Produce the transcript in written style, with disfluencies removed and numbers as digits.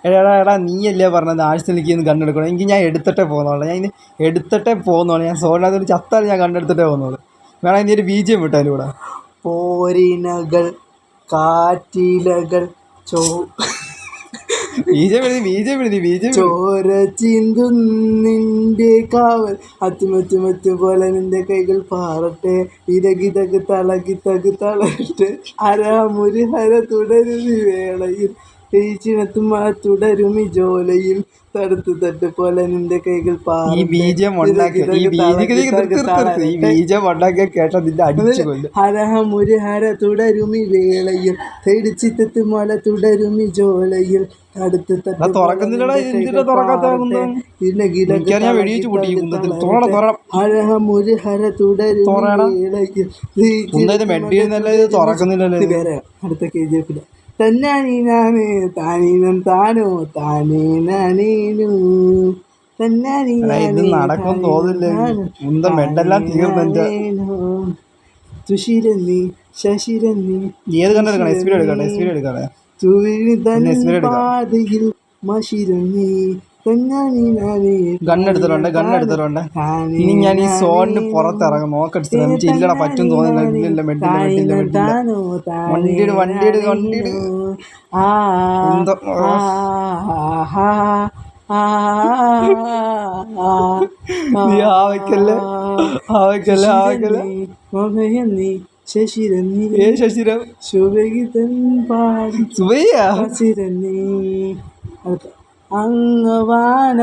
എടാ നീയല്ലേ പറഞ്ഞത് ആഴ്ചയിലേക്ക് ഇന്ന് കണ്ണെടുക്കണം എങ്കിൽ ഞാൻ എടുത്തിട്ടേ പോകുന്നുള്ളൂ. ഞാൻ ഇന്ന് എടുത്തിട്ടേ പോകുന്നുള്ളൂ. ഞാൻ സോണിനകത്തൊരു ചത്താൽ ഞാൻ കണ്ണെടുത്തിട്ടേ പോകുന്നുള്ളൂ. വേണം ഇനി ഒരു ബീജം വിട്ടാലും ഇവിടെ പോരിനകൾ കാറ്റിലകൾ ചോര ചിന്തുന്നിന്റെ കാവൽ അത്തുമത്തുമത്തു പോലെ നിന്റെ കൈകൾ പാറട്ടെ ഇതകിതക് തളകി തക് തളട്ടെ അരാമുരി ഹര തുടരുമി വേളയിൽ ചിണത്തും തുടരുമി ജോലയിൽ തടുത്തു തട്ട് പോലെ നിന്റെ കൈകൾ ഹരമുരി ഹര തുടരുമി വേളയിൽ തേടിച്ചിത്തത്ത് മല തുടരുമി ജോലയിൽ തടുത്ത് ഹരമുരി ഹര തുടരുമി അടുത്ത KGF തന്നാനീനാണ് താനീനം താനോ താനേ നാനേനു നടക്കും തോന്നില്ല. തുഷിരന്നി ശശിരന്നി പാതയിൽ മഷിരന്നി ഗണ്ണെടുത്തിട്ടുണ്ട്. ഇനി ഞാൻ ഈ സോണിന് പുറത്തിറങ്ങും. നോക്കട്ടെ ശ്രമിച്ചില്ലടാ പറ്റും തോന്നില്ല. വണ്ടിയുടെ ശശിരന്നി അങ്ങവാന